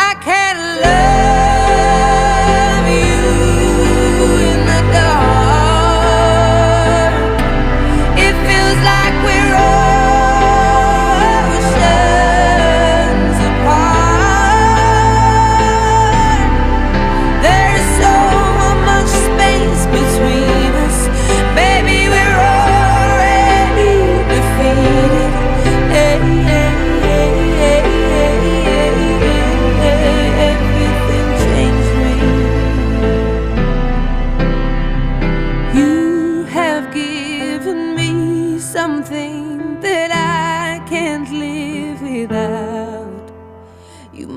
I can't love you in the dark. It feels like we're oceans apart. There's so much space between us. Baby, we're already defeated. Everything changed me. You have given me something that I can't live without. You